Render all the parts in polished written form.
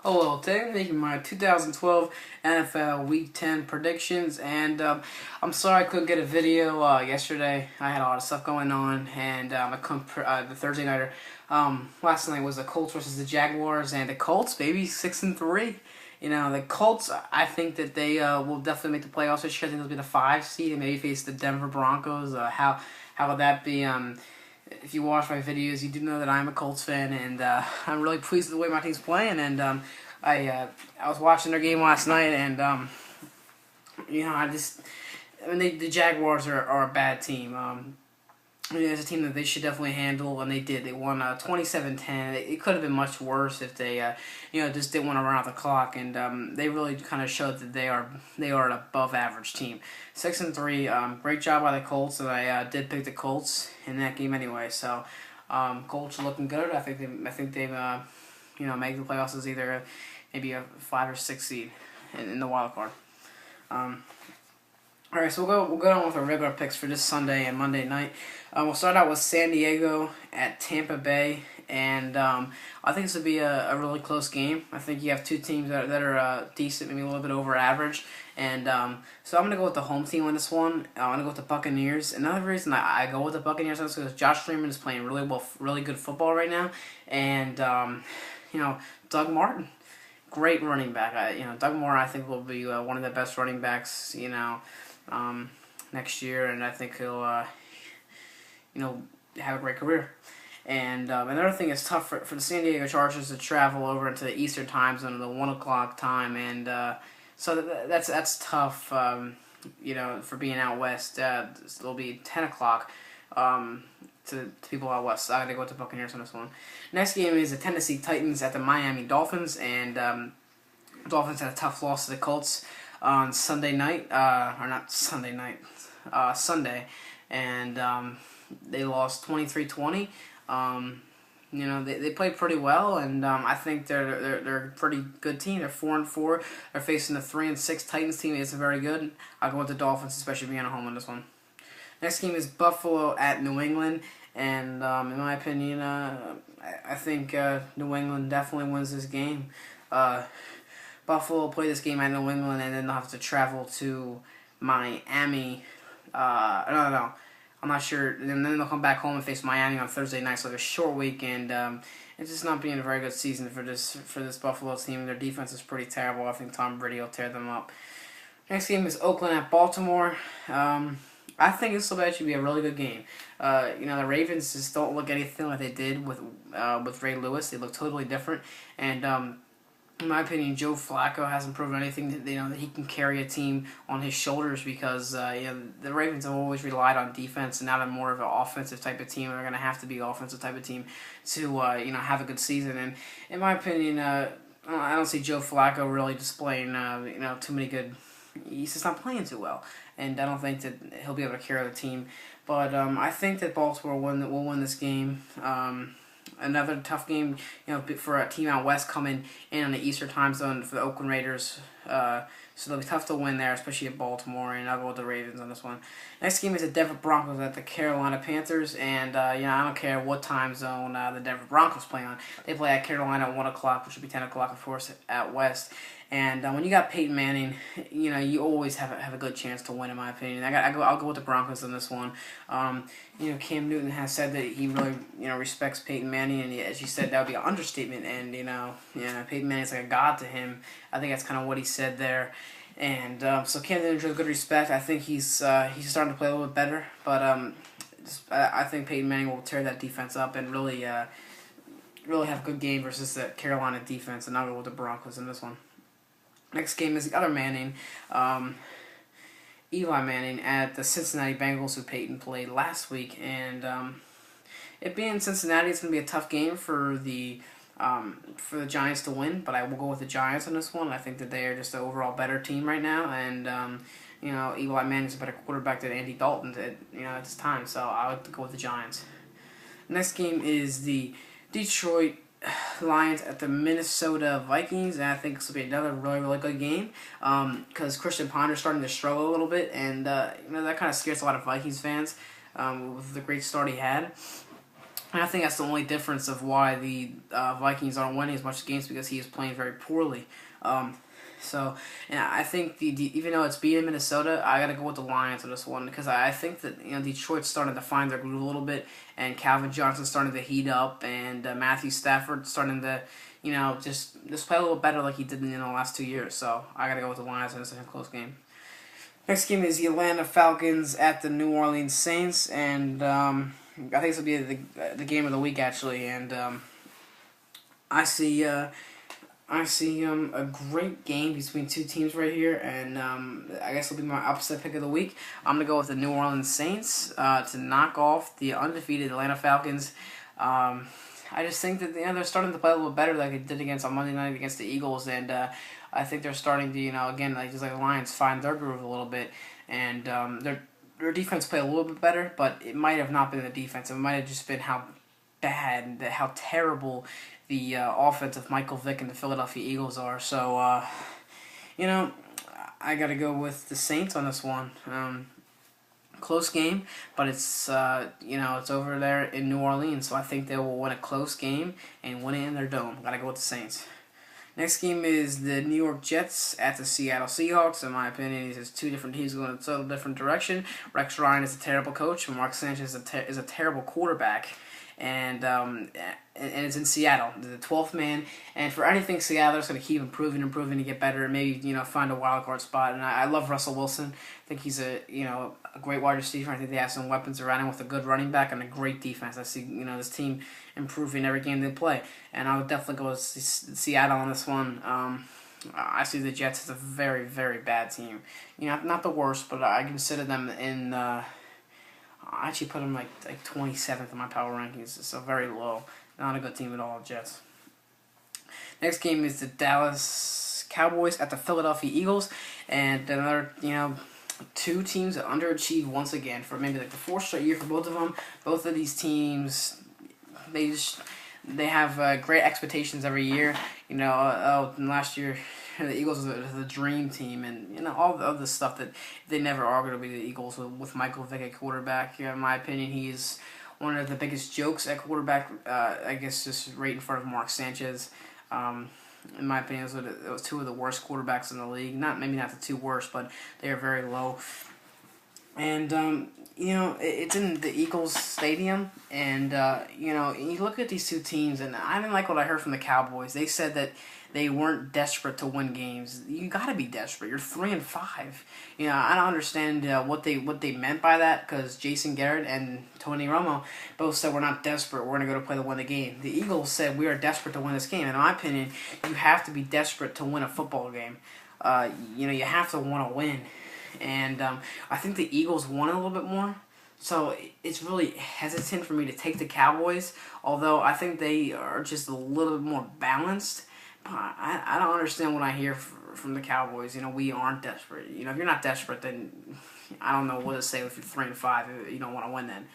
Hello, today I'm making my 2012 NFL Week 10 predictions, and I'm sorry I couldn't get a video yesterday. I had a lot of stuff going on, and I couldn't. The Thursday nighter last night was the Colts versus the Jaguars, and the Colts, baby, 6-3. You know, the Colts. I think that they will definitely make the playoffs this year. I think they'll be the 5 seed and maybe face the Denver Broncos. How would that be? If you watch my videos, you do know that I'm a Colts fan, and I'm really pleased with the way my team's playing. And I was watching their game last night, and I mean, the Jaguars are a bad team. I mean, it's a team that they should definitely handle, and they did. They won 27-10. It could have been much worse if they, just didn't want to run out the clock, and they really kind of showed that they are an above average team. 6-3. Great job by the Colts, and I did pick the Colts in that game anyway. So, Colts are looking good. I think they've make the playoffs as either maybe a 5 or 6 seed in the wild card. All right, so we'll go on with our regular picks for this Sunday and Monday night. We'll start out with San Diego at Tampa Bay, and I think this will be a really close game. I think you have two teams that are decent, maybe a little bit over average, and so I'm gonna go with the home team on this one. I'm gonna go with the Buccaneers. Another reason I go with the Buccaneers is because Josh Freeman is playing really good football right now, and Doug Martin, great running back. Doug Martin, I think will be one of the best running backs. Next year, and I think he'll, have a great career. And another thing is tough for the San Diego Chargers to travel over into the Eastern time zone, the 1 o'clock time, and so that's tough. For being out west, it'll be 10 o'clock. To people out west, so I gotta go with the Buccaneers on this one. Next game is the Tennessee Titans at the Miami Dolphins, and Dolphins had a tough loss to the Colts on Sunday night, or not Sunday night, Sunday, and they lost 23-20. They played pretty well, and I think they're a pretty good team. They're 4-4. They're facing the 3-6 Titans team. It's very good. I'll go with the Dolphins, especially being at home on this one. Next game is Buffalo at New England, and in my opinion, I think New England definitely wins this game. Buffalo will play this game at New England, and then they'll have to travel to Miami. No, I'm not sure. And then they'll come back home and face Miami on Thursday night. So like a short week, and it's just not being a very good season for this Buffalo team. Their defense is pretty terrible. I think Tom Brady will tear them up. Next game is Oakland at Baltimore. I think this will actually be a really good game. The Ravens just don't look anything like they did with Ray Lewis. They look totally different, and in my opinion, Joe Flacco hasn't proven anything that he can carry a team on his shoulders because the Ravens have always relied on defense, and now they're more of an offensive type of team. They're going to have to be an offensive type of team to have a good season. And in my opinion, I don't see Joe Flacco really displaying too many good. He's just not playing too well, and I don't think that he'll be able to carry the team. But I think that Baltimore will win this game. Another tough game, for a team out west coming in on the Eastern time zone for the Oakland Raiders. So they'll be tough to win there, especially at Baltimore, and I'll go with the Ravens on this one. Next game is the Denver Broncos at the Carolina Panthers, and I don't care what time zone the Denver Broncos play on. They play at Carolina at 1 o'clock, which would be 10 o'clock, of course, at West. And when you got Peyton Manning, you always have a good chance to win, in my opinion. I'll go with the Broncos on this one. Cam Newton has said that he really respects Peyton Manning, and as you said, that would be an understatement. And Peyton Manning's like a god to him. I think that's kind of what he said there. And so Cam Newton shows good respect. I think he's starting to play a little bit better, but I think Peyton Manning will tear that defense up and really have a good game versus the Carolina defense. And I'll go with the Broncos in this one. Next game is the other Manning, Eli Manning at the Cincinnati Bengals, who Peyton played last week, and it being Cincinnati, it's going to be a tough game for the Giants to win, but I will go with the Giants on this one. I think that they are just an overall better team right now, and Eli Manning's a better quarterback than Andy Dalton at this time, so I would go with the Giants. Next game is the Detroit Lions at the Minnesota Vikings, and I think this will be another really good game because Christian Ponder's starting to struggle a little bit, and that kind of scares a lot of Vikings fans with the great start he had. And I think that's the only difference of why the Vikings aren't winning as much games, because he is playing very poorly. Um, so, and I think even though it's beating Minnesota, I got to go with the Lions on this one, because I think that Detroit's starting to find their groove a little bit, and Calvin Johnson's starting to heat up, and Matthew Stafford starting to just play a little better like he did in the last 2 years. So I got to go with the Lions in this close game. Next game is the Atlanta Falcons at the New Orleans Saints, and I think this will be the game of the week actually, and I see a great game between two teams right here, and I guess it'll be my upset pick of the week. I'm gonna go with the New Orleans Saints to knock off the undefeated Atlanta Falcons. I just think that they're starting to play a little better like they did on Monday night against the Eagles, and I think they're starting to again just like the Lions find their groove a little bit, and their defense played a little bit better, but it might have not been the defense. It might have just been how bad, how terrible the offense of Michael Vick and the Philadelphia Eagles are. So, I got to go with the Saints on this one. Close game, but it's it's over there in New Orleans, so I think they will win a close game and win it in their dome. Got to go with the Saints. Next game is the New York Jets at the Seattle Seahawks. In my opinion, these are two different teams going in a total different direction. Rex Ryan is a terrible coach, and Mark Sanchez is a terrible quarterback. And it's in Seattle, the 12th man. And for anything, Seattle's going to keep improving to get better, and maybe find a wild card spot. And I love Russell Wilson. I think he's a great wide receiver. I think they have some weapons around him with a good running back and a great defense. I see this team improving every game they play, and I would definitely go with Seattle on this one. I see the Jets as a very, very bad team. Not the worst, but I consider them in. I actually put them like 27th in my power rankings, so very low. Not a good team at all, Jets. Next game is the Dallas Cowboys at the Philadelphia Eagles, and another two teams that underachieved once again for maybe like the fourth straight year for both of them. Both of these teams, they have great expectations every year. Last year the Eagles were the dream team, and all the other stuff that they never are going to be the Eagles with Michael Vick at quarterback. In my opinion, he's one of the biggest jokes at quarterback. I guess just right in front of Mark Sanchez. In my opinion, it was two of the worst quarterbacks in the league. Maybe not the two worst, but they are very low. And it's in the Eagles stadium, and you look at these two teams, and I didn't like what I heard from the Cowboys. They said that they weren't desperate to win games. You got to be desperate. You're 3-5. I don't understand what they meant by that, because Jason Garrett and Tony Romo both said we're not desperate. We're gonna go to play to win the game. The Eagles said we are desperate to win this game. And in my opinion, you have to be desperate to win a football game. You have to want to win. And I think the Eagles won a little bit more, so it's really hesitant for me to take the Cowboys, although I think they are just a little bit more balanced. But I don't understand what I hear from the Cowboys. We aren't desperate. If you're not desperate, then I don't know what to say if you're 3-5. You don't want to win then.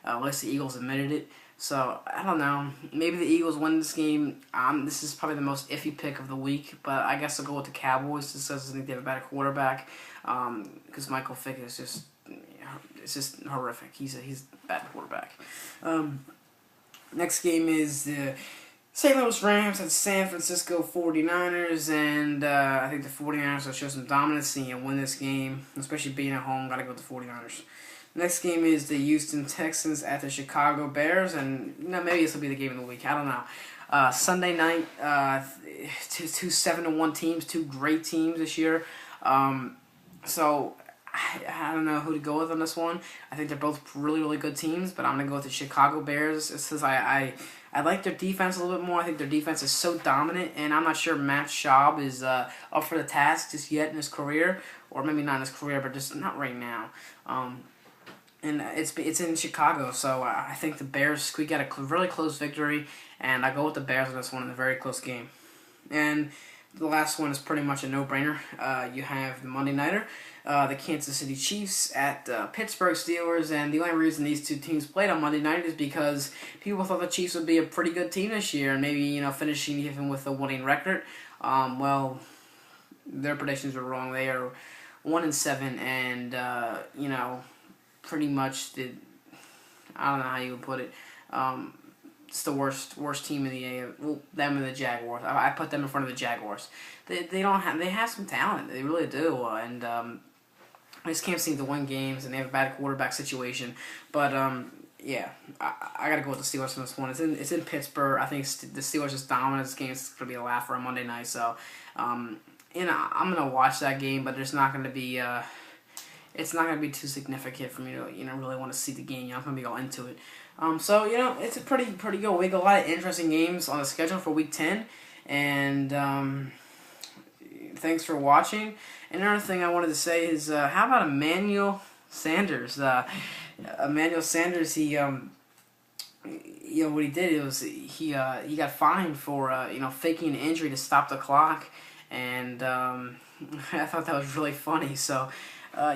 At least the Eagles admitted it. So, I don't know. Maybe the Eagles win this game. This is probably the most iffy pick of the week, but I guess I'll go with the Cowboys just because I think they have a better quarterback. Because Michael Vick is just horrific. He's a bad quarterback. Next game is the St. Louis Rams at San Francisco 49ers, and I think the 49ers will show some dominance and win this game, especially being at home. Got to go with the 49ers. Next game is the Houston Texans at the Chicago Bears, and maybe this will be the game of the week. I don't know. Sunday night, two 7-1 teams, two great teams this year. So I don't know who to go with on this one. I think they're both really, really good teams, but I'm gonna go with the Chicago Bears. It's because I like their defense a little bit more. I think their defense is so dominant, and I'm not sure Matt Schaub is up for the task just yet in his career, or maybe not in his career, but just not right now. And it's in Chicago, so I think the Bears squeak out a really close victory, and I go with the Bears on this one in a very close game. And the last one is pretty much a no-brainer. You have the Monday Nighter, the Kansas City Chiefs at Pittsburgh Steelers, and the only reason these two teams played on Monday night is because people thought the Chiefs would be a pretty good team this year, and maybe finishing even with a winning record. Well, their predictions were wrong. They are 1-7, and pretty much I don't know how you would put it. it's the worst team in the A. Well, them and the Jaguars. I put them in front of the Jaguars. They have some talent. They really do, and I just can't seem to win games, and they have a bad quarterback situation. But yeah, I got to go with the Steelers in this one. It's in Pittsburgh. I think the Steelers just dominant this game. It's gonna be a laugh for a Monday night. So I'm gonna watch that game, but there's not gonna be. It's not going to be too significant for me to, really want to see the game. I'm going to be all into it. So, it's a pretty good week. A lot of interesting games on the schedule for Week 10. And thanks for watching. And another thing I wanted to say is, how about Emmanuel Sanders? Emmanuel Sanders, he, what he did was he got fined for, faking an injury to stop the clock. And I thought that was really funny. So,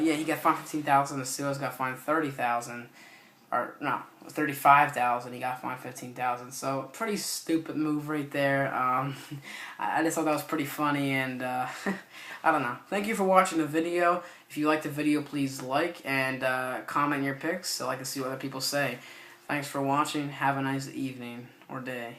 he got fined $15,000. The Steelers got fined $30,000, or no, $35,000. He got fined $15,000. So pretty stupid move right there. I just thought that was pretty funny, and I don't know. Thank you for watching the video. If you like the video, please like and comment your picks so I can see what other people say. Thanks for watching. Have a nice evening or day.